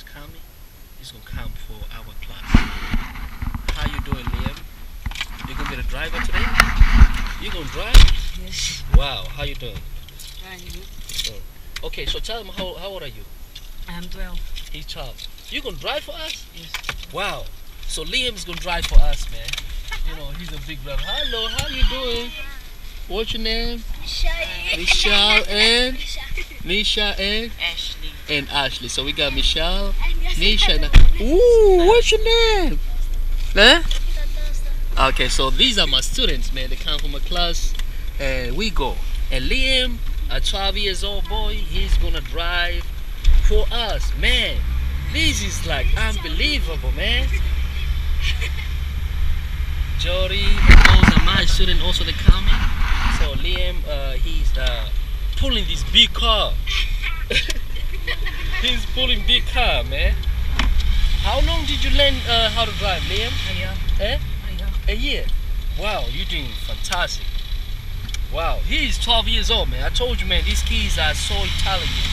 is coming. He's gonna come for our class. How you doing, Liam? You gonna be the driver today? You gonna drive? Yes. Wow. How you doing? Fine, you? Okay. So tell him how old are you? I'm 12. He's 12. You gonna drive for us? Yes. Wow. So Liam's gonna drive for us, man. You know, he's a big brother. Hello. How you doing? What's your name? Michelle and Misha and Ashley. So we got Michelle, Misha. Ooh, what's your name? Huh? Okay, so these are my students, man. They come from a class, and we go. And Liam, a 12 years old boy, he's gonna drive for us, man. This is like unbelievable, man. Jody, those are my students. Also, they coming. So Liam, he's pulling this big car. He's pulling big car, man. How long did you learn how to drive, Liam? A year. Eh? A year. A year. Wow, you're doing fantastic. Wow, he's 12 years old, man. I told you, man, these kids are so intelligent.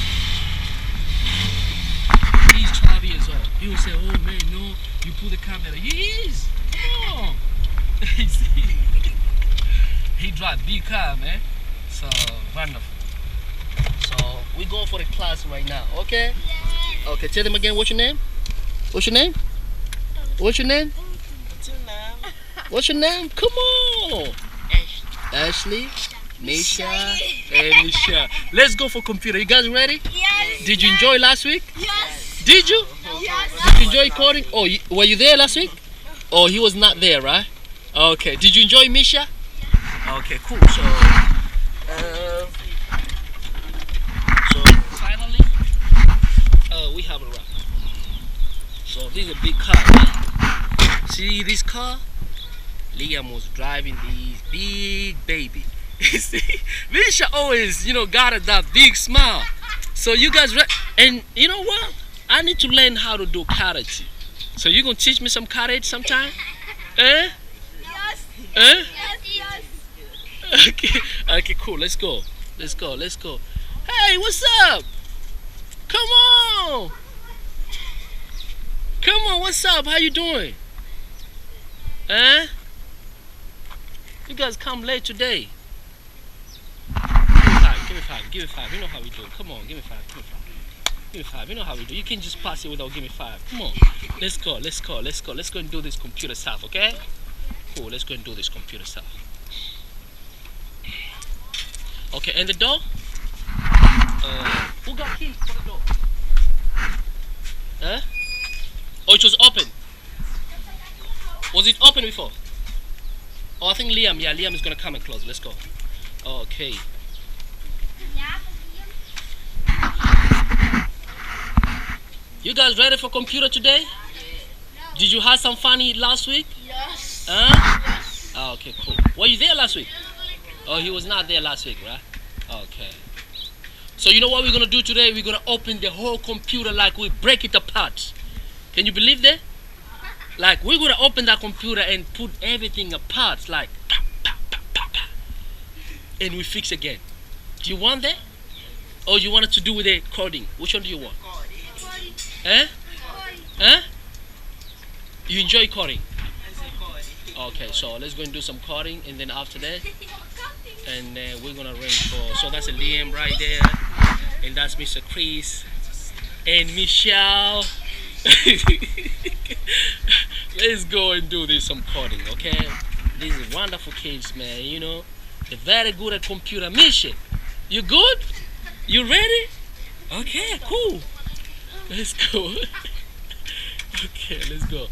He's 12 years old. You will say, oh man, no, you pull the camera. He is. Oh. He drive big car, man. So wonderful. So we going for the class right now, okay? Yeah. Okay, tell them again. What's your name? What's your name? What's your name? What's your name? What's your name? Come on. Ashley, Misha, and Misha. Let's go for computer. You guys ready? Yes. Did you enjoy last week? Yes. Did you? Yes. Did you enjoy coding? Oh, were you there last week? Oh, he was not there, right? Okay. Did you enjoy Misha? Okay, cool. So finally, we have a wrap. So this is a big car, right? See this car? Liam was driving this big baby. See, Misha always, got that big smile. So you guys, and you know what? I need to learn how to do karate. So you gonna teach me some karate sometime? Eh? Yes. Eh? Yes. Okay, cool. Let's go. Hey, what's up? Come on. What's up? How you doing? Eh? You guys come late today. Give me five. You know how we do. Come on, give me five. You know how we do. You can't just pass it without give me five. Come on. Let's go and do this computer stuff, okay? Cool, let's go and do this computer stuff. Okay, and the door? Who got keys for the door? Huh? Oh, it was open. Was it open before? Oh, I think Liam. Yeah, Liam is gonna come and close. Let's go. Okay. You guys ready for computer today? Did you have some funny last week? Yes. Huh? Yes. Oh, okay, cool. Were you there last week? Oh, he was not there last week, right? Okay. So you know what we're gonna do today? We're gonna open the whole computer like we break it apart. Can you believe that? Like we're gonna open that computer and put everything apart, like and we fix again. Do you want that? Or you want it to do with the coding? Which one do you want? Eh? Huh? You enjoy coding? Okay, so let's go and do some coding, and then after that, and we're gonna arrange for. So that's a Liam right there, and that's Mr. Chris and Michelle. Let's go and do this some coding, okay? These are wonderful kids, man. They're very good at computer. Misha, you good? You ready? Okay, cool. Let's go. Okay, let's go.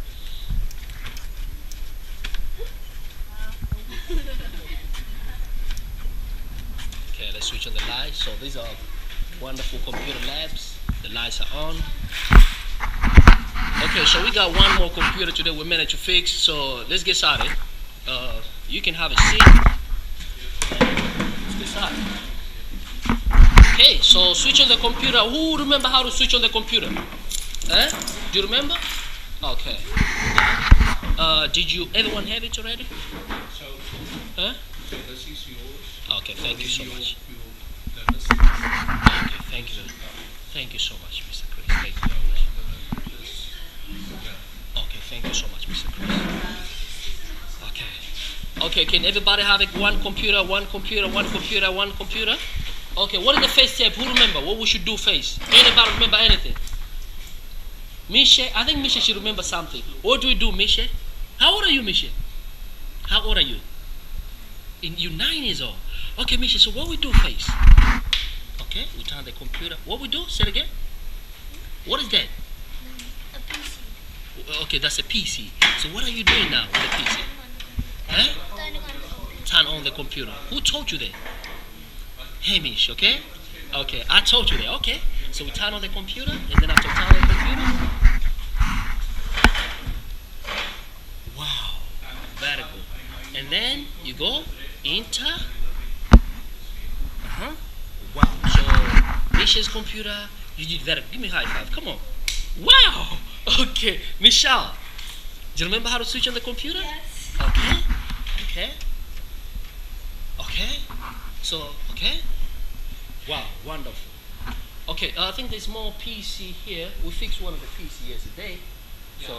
Okay, let's switch on the lights. So these are wonderful computer labs. The lights are on. Okay, so we got one more computer today we managed to fix. So let's get started. You can have a seat. Let's get started. Okay, so switch on the computer. Who remember how to switch on the computer? Eh? Do you remember? Okay. Did you everyone have it already? Huh? Okay, thank you so much. Okay, thank you so much, Mr. Chris. Thank you very much. Okay, can everybody have one computer, one computer, one computer, one computer? Okay, what is the first step? Who remember what we should do first? Anybody remember anything? Misha, I think Misha should remember something. What do we do, Misha? How old are you, Misha? How old are you? You're 9 years old. Okay, Misha, so what we do first? Okay, we turn the computer. What we do? Say it again. What is that? A PC. Okay, that's a PC. So what are you doing now with the PC? Huh? Turning on the computer. Turn on the computer. Who told you that? Hamish, okay? Okay, I told you that. Okay, so we turn on the computer, and then after turn on the computer, wow, very good. And then you go enter. Wow. So Misha's computer, you did very. Give me a high five. Come on. Wow. Okay, Michelle. Do you remember how to switch on the computer? Yes. Okay. Okay. Okay. So, okay. Wow, wonderful. Okay, I think there's more PC here. We fixed one of the PC yesterday. So,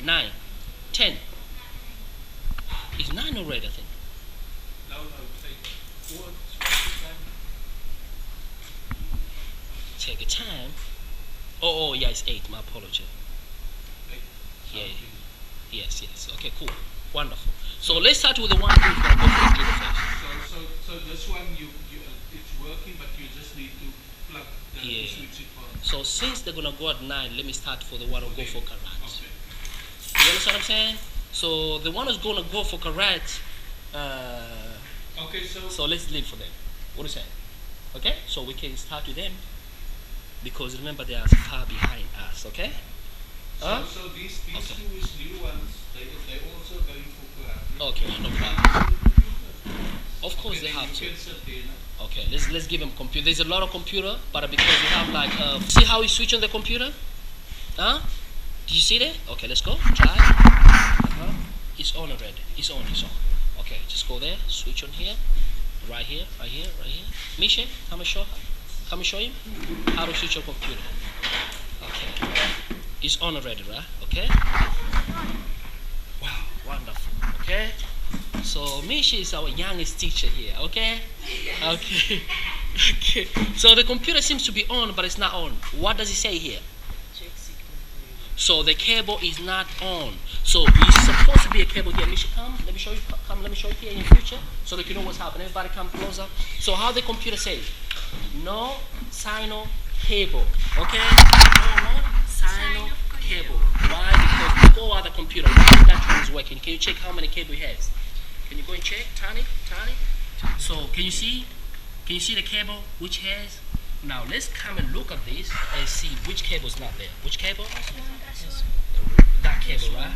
9, 10. It's 9 already, I think. Take a time. Oh, yeah, it's 8. My apology. Yeah. Yes. Okay, cool. Wonderful. So let's start with the one who's going to go for the computer first. So this one it's working, but you just need to plug the switch it on. So since they're gonna go at 9, let me start for the one who go for karate. Okay. You understand what I'm saying? So the one who's gonna go for karate. Okay, So let's leave for them. What do you say? Okay, so we can start with them because remember they are far behind us. Okay. so these two is new ones. They also going for karate. Okay, no problem. Of course they have to. You can sit there, no? Okay, let's give him computer. There's a lot of computer, but because we have like see how he switch on the computer? Huh? Did you see that? Okay, let's go. Try. It's on already. It's on. Okay, just go there. Switch on here. Right here. Misha, come and show him how to switch your computer. Okay. It's on already, right? Okay. Wow, wonderful. Okay. So Misha is our youngest teacher here, okay? Okay. Okay. So the computer seems to be on, but it's not on. What does it say here? So the cable is not on. So it's supposed to be a cable here. Misha, come. Let me show you. Come. Let me show you here in the future, so that you know what's happening. Everybody, come closer. So how the computer says? No sino cable. Okay. No sino cable. Why? Because no other computer. Why that one is working? Can you check how many cable it has? Can you go and check? Turn it. So can you see the cable which has? Now let's come and look at this and see which cable is not there. Which cable? That cable, right?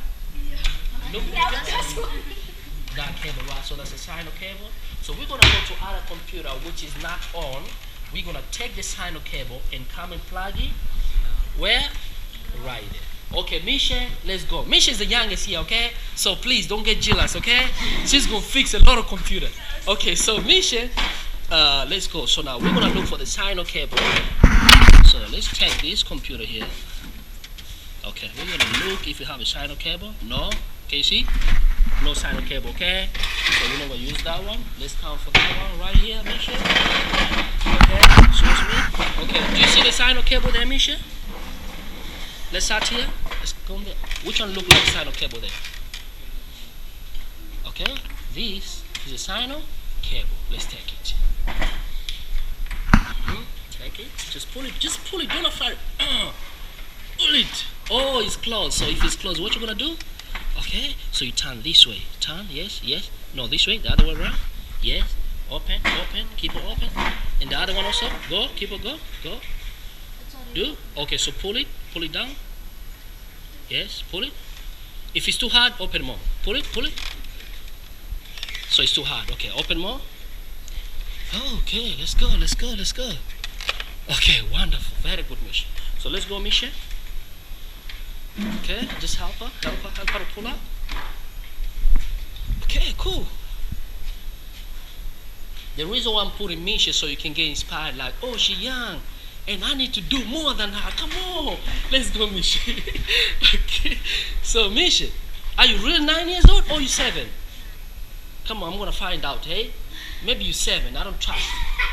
Look at that cable, right? So that's a sino cable. So we're gonna go to other computer which is not on. We're gonna take the sino cable and come and plug it. Where? Right there. Okay, Misha, let's go. Misha is the youngest here, okay? So please don't get jealous, okay? She's gonna fix a lot of computer. Okay, so Misha, let's go. So now we're gonna look for the sino cable. So let's take this computer here. Okay, we're gonna look if you have a sino cable. No, can you see? No sino cable, okay? So we're gonna use that one. Let's count for that one right here, Misha. Okay, excuse me. Okay, do you see the sino cable there, Misha? Let's start here. Let's go there. Which one look like sino cable there? Okay, this is a sino cable. Let's take it. Take it. Just pull it. Do not fire it. Pull it. Oh, it's closed. So if it's closed, what you gonna do? Okay. So you turn this way. Turn. Yes. No, this way. The other way around. Yes. Open. Keep it open. And the other one also. Go. Keep it. Go. Do. Okay. So pull it down. Yes. Pull it. If it's too hard, open more. Pull it. So it's too hard. Okay. Open more. Okay. Let's go. Okay. Wonderful. Very good, Misha. So let's go, Misha. Okay. Just help her to pull up. Okay. Cool. The reason why I'm putting Misha so you can get inspired, like, oh, she's young. And I need to do more than her. Come on. Let's go, Misha. Okay. So, Misha, Are you really 9 years old or you 7? Come on, I'm gonna find out, hey? Maybe you 7. I don't trust.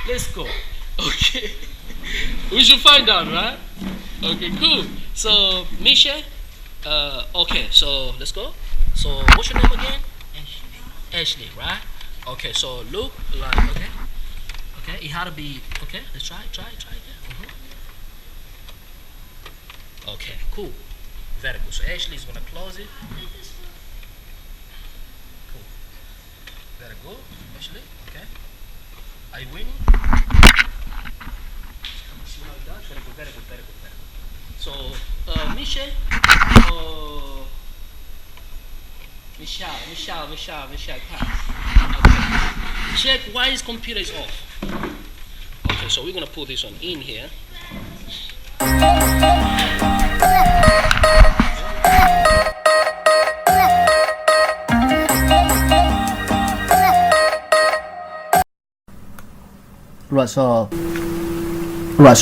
Let's go. Okay. We should find out, right? Okay, cool. So, Misha. Okay, so let's go. So, what's your name again? Ashley, right? Okay, so look like okay. Okay, it had to be okay. Let's try again. Okay, cool. Very good. So Ashley is gonna close it. Cool. Very good, Ashley. Okay. Are you winning? See how it does? Very good, very good, very good, very good. So, Michelle, Michelle, pass. Okay. Check why his computer is off. Okay, so we're gonna put this one in here. Right, so we have